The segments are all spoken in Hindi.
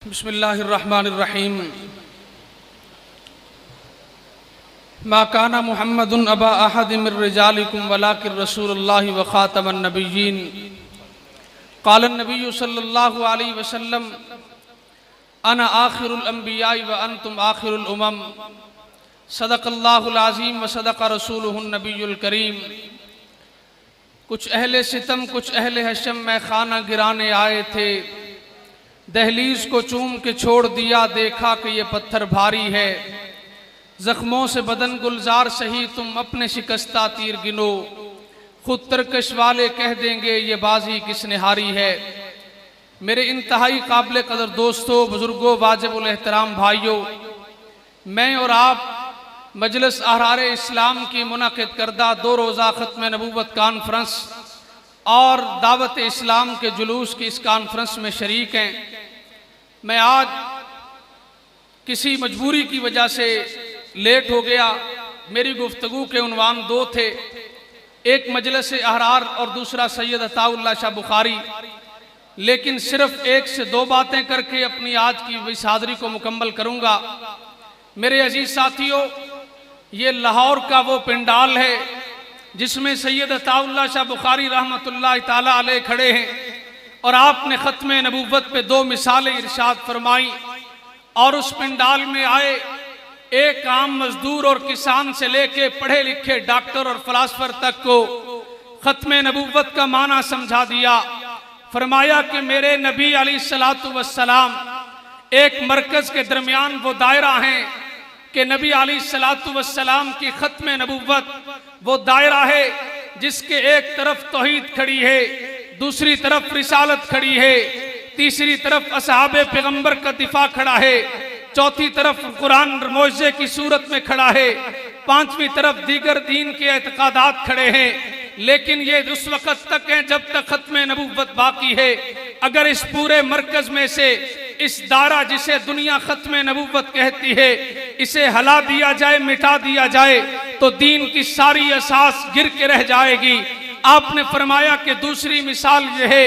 बिस्मिल्लाहिर्रहमानिर्रहीम। मा काना मुहम्मदुन अबा अहदिम मिर रिजालिकुम वलाकिन रसूलुल्लाहि व खातमन नबिय्यीन। क़ाल नबिय्यु सल्लल्लाहु अलैहि वसल्लम अना आखिरुल अंबिया'i व अंतुम आखिरुल उमम। सदक़ल्लाहुल अज़ीम व सदक़ रसूलुहुन नबियुल करीम। कुछ अहले सितम कुछ अहले हशम में खाना गिराने आए थे, दहलीज को चूम के छोड़ दिया, देखा कि ये पत्थर भारी है। जख्मों से बदन गुलजार सही तुम अपने शिकस्ता तीर गिनो, खुद तरकश वाले कह देंगे ये बाजी किसने हारी है। मेरे इंतहाई काबिल कदर दोस्तों, बुजुर्गों, वाजिबुल एहतराम भाइयों, मैं और आप मजलिस अहरार इस्लाम की मुनक़िद करदा 2 रोज़ा ख़त्म नबूवत कॉन्फ्रेंस और दावत इस्लाम के जुलूस की इस कॉन्फ्रेंस में शरीक हैं। मैं आज किसी मजबूरी की वजह से लेट हो गया। मेरी गुफ्तगू के उन्वान 2 थे, एक मजलिस अहरार और दूसरा सैयद अताउल्लाह शाह बुखारी, लेकिन सिर्फ 1 से 2 बातें करके अपनी आज की इस हाज़री को मुकम्मल करूँगा। मेरे अजीज़ साथियों, ये लाहौर का वो पिंडाल है जिसमें सैयद अताउल्लाह शाह बुखारी रहमतुल्लाह ताला अलैह खड़े हैं और आपने ख़त्म नबूवत पे 2 मिसालें इरशाद फरमाई। और उस पिंडाल में आए एक आम मजदूर और किसान से लेके पढ़े लिखे डॉक्टर और फलासफर तक को ख़त्म नबूवत का माना समझा दिया। फरमाया कि मेरे नबी अलैहिस्सलातु वस्सलाम एक मरकज़ के दरमियान वो दायरा हैं कि नबी अलैहिस्सलातु वस्सलाम की ख़त्म नबूवत वो दायरा है जिसके एक तरफ तौहीद खड़ी है, दूसरी तरफ रिसालत खड़ी है, तीसरी तरफ असहाबे पैगंबर का दिफा खड़ा है, चौथी तरफ कुरान मौज़े की सूरत में खड़ा है, 5वीं तरफ दीगर दीन के एतकादात खड़े हैं। लेकिन ये उस वक़्त तक है जब तक ख़त्म नबूवत बाकी है। अगर इस पूरे मरकज़ में से इस दायरा जिसे दुनिया ख़त्म नबूवत कहती है इसे हला दिया जाए, मिटा दिया जाए, तो दीन की सारी असास गिर के रह जाएगी। आपने फरमाया कि दूसरी मिसाल यह है,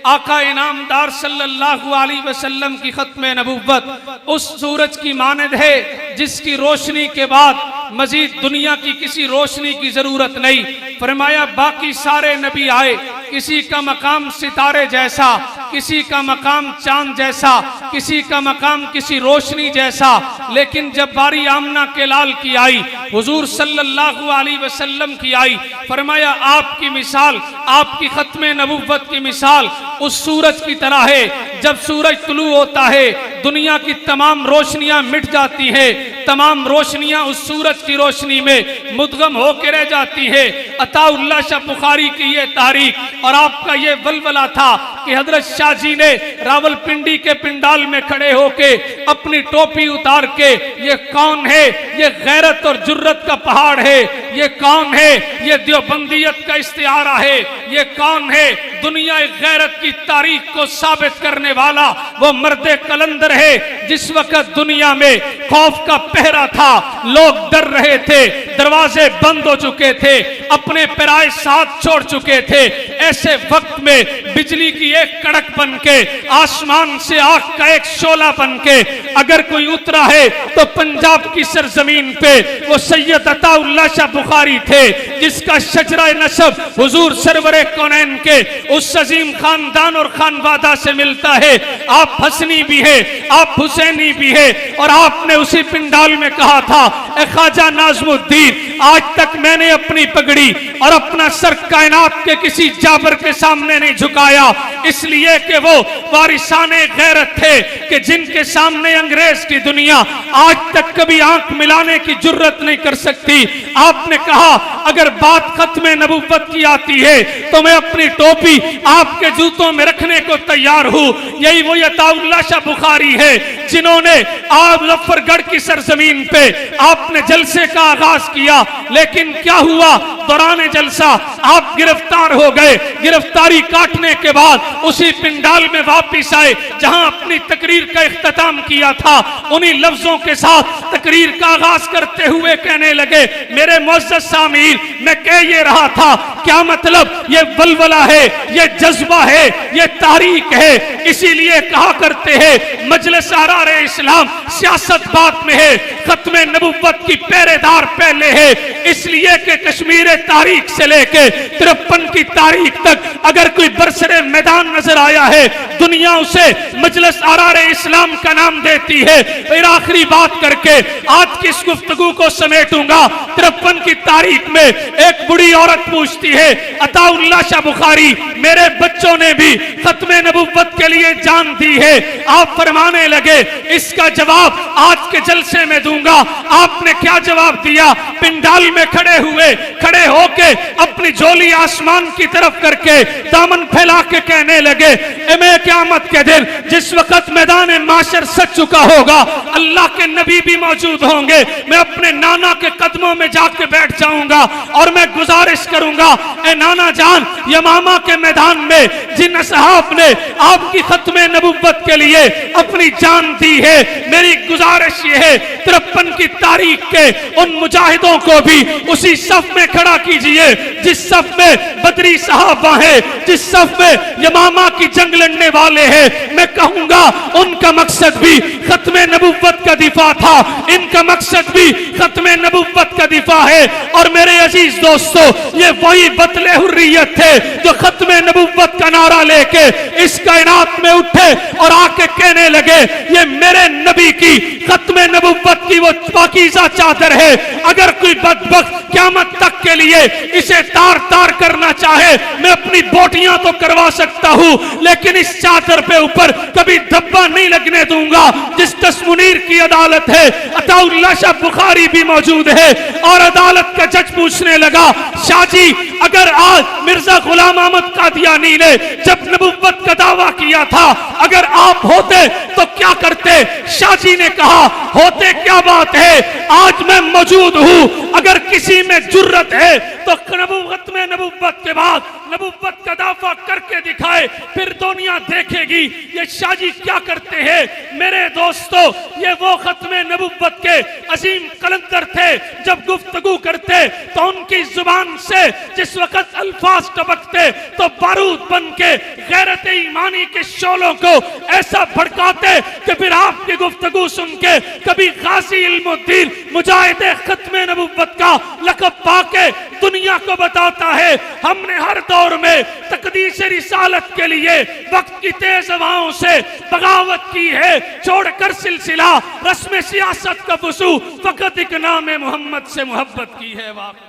आका इनामदार सल्लल्लाहु अलैहि वसल्लम की ख़त्म नबूवत उस सूरज की मानद है जिसकी रोशनी के बाद मजीद दुनिया की किसी रोशनी की जरूरत नहीं। फरमाया बाकी सारे नबी आए, किसी का मकाम सितारे जैसा, किसी का मकाम चांद जैसा, किसी का मकाम किसी रोशनी जैसा, लेकिन जब बारी आमना के लाल की आई, हुजूर सल्लल्लाहु अलैहि वसल्लम की आई, फरमाया आपकी मिसाल, आपकी ख़त्म नबूवत की मिसाल उस सूरज की तरह है। जब सूरज तुलू होता है दुनिया की तमाम रोशनियां मिट जाती हैं, तमाम रोशनियां उस सूरज की रोशनी में मुद्गम होकर रह जाती है। अताउल्लाह शाह बुखारी की ये तारीख और आपका ये वलवला था कि हजरत शाह जी ने रावलपिंडी के पिंडाल में खड़े होके अपनी टोपी उतार के, ये कौन है, ये गैरत और जुर्रत का पहाड़ है, ये कौन है, ये देवबंदियत का इस्तिआरा है, ये कौन है, दुनिया गैरत की तारीख को साबित करने वाला वो मर्दे कलंदर है। जिस वक्त दुनिया में खौफ का पहरा था, लोग डर रहे थे, दरवाजे बंद हो चुके थे, अपने पराए साथ छोड़ चुके थे, ऐसे वक्त में बिजली की एक कड़क बन के, आसमान से आग का एक शोला बन के अगर कोई उतरा है तो पंजाब की सरजमीन पे वो सैयद अताउल्लाह शाह बुखारी थे, जिसका शजरा नसब हुजूर सरवरे कौनैन के उस अजीम खानदान और खानवादा से मिलता है। आप हसनी भी है, आप हुसैनी भी है, और आपने उसी पिंडाल में कहा था, ए ख्वाजा नाज़मुद्दीन, आज तक मैंने अपनी पगड़ी और अपना सर कायनात के किसी जाबर के सामने नहीं झुकाया, इसलिए कि वो वारिसाने गैरत थे कि जिनके सामने अंग्रेज की दुनिया आज तक कभी आंख मिलाने की जुर्रत नहीं कर सकती। आपने कहा अगर बात ख़त्म नबूवत की आती है तो मैं अपनी टोपी आपके जूतों में रखने को तैयार हूँ। यही वो अताउल्लाह शाह बुखारी है जिन्होंने आप मुजफ्फरगढ़ की सरजमीन पे आपने जलसे का आगाज किया, लेकिन क्या हुआ, दौरान जलसा आप गिरफ्तार हो गए। गिरफ्तारी काटने के बाद उसी पिंडाल में वापिस आए जहां अपनी तकरीर तकरीर का इख्तिताम किया था, उन्हीं लफ्जों के साथ तकरीर का आगाज करते हुए कहने लगे, मेरे मुअज़्ज़ज़ सामीन, मैं कह ये रहा था, क्या मतलब ये वलवला है, ये जज्बा है, ये तारीख है। इसीलिए कहा करते हैं मजलिस अहरार इस्लाम सियासत बात में है, खत्मे नबुव्वत की पहरेदार पहले है। इसलिए कि कश्मीर तारीख से लेके 53 की तारीख तक अगर कोई बरसरे मैदान नजर आया है, दुनिया उसे मजलिस अहरार इस्लाम का नाम देती है। फिर आखिरी बात करके आज की इस गुफ्तगू को समेटूंगा। 53 की तारीख में एक बुढ़ी औरत पूछती है, अताउल्लाह शाह बुखारी, मेरे बच्चों ने भी खत्मे नबुव्वत के लिए जान दी है। आप फरमाने लगे, इसका जवाब आज के जलसे में दूंगा। आपने क्या जवाब दिया? पिंडाल में खड़े होके अपनी झोली आसमान की तरफ करके दामन फैला के कहने लगे, मैं क़यामत के दिन जिस वक्त मैदान माशर सज चुका होगा, अल्लाह के नबी भी मौजूद होंगे, मैं अपने नाना के कदमों में जाके बैठ जाऊंगा और मैं गुजारिश करूंगा, ए नाना जान, यमामा के मैदान में जिन असहाब ने आपकी खत्मे नबुव्वत के लिए अपनी जान दी है, मेरी गुजारिश ये है 53 की तारीख के उन मुजाहिदों को भी उसी सफ में खड़ा कीजिए जिस सफ में बदरी सहाबा है, जिस सफ में यमामा की जंग लड़ने वाले हैं। मैं कहूंगा उनका मकसद भी खत्मे नबुव्वत का दिफा था, इनका मकसद भी खत्मे नबुव्वत का दिफा है। और मेरे अजीज दोस्तों, ये वही बतले हुर्रियत थे जो खत्मे नबुव्वत का नारा लेके इस कायनात में उठे और आके कहने लगे, ये मेरे नबी की खत्मे नबुव्वत की वो पाकीज़ा चादर है। अगर कोई बदबख्त क़यामत तक के लिए इसे तार तार करना चाहे, मैं अपनी बोटियां तो करवा सकता हूं, लेकिन इस चादर पे ऊपर कभी धब्बा नहीं लगने दूंगा। जिस तस्मुनीर की अदालत है, अताउल्लाह शाह बुखारी भी मौजूद है और अदालत का जज पूछने लगा, शाहजी, अगर आज मिर्जा गुलाम अहमद कादियानी ने जब नबुव्वत का दावा किया था, अगर आप होते तो क्या करते? शाहजी ने कहा, होते क्या बात है, आज मैं मौजूद हूं। अगर किसी में जुर्रत है तो नबुव्वत में नबुव्वत के बाद नबुव्वत का दावा करके दिखाए, फिर दुनिया देखेगी ये शाहजी क्या करते हैं। मेरे दोस्तों, ये वो खत्मे नबुव्वत के अजीम कलंदर थे, जब गुफ्तगू करते तो उनकी जुबान से जिस वक्त अल्फाज टपकते तो बारूद बन के गैरत ईमानी के शोलों को ऐसा भड़काते कि फिर आपकी गुफ्तगू सुन के कभी गाजी इल्मुद्दीन मुजाहिद खत्मे नबुव्वत का लक़ब पाके दुनिया को बताता है, हमने हर दौर में तकदीस रिसालत के लिए वक्त की तेज हवाओं से बगावत की है, छोड़कर सिलसिला रस्म सियासत का फुसू, फकत एक नाम मोहम्मद से मोहब्बत की है। वाक़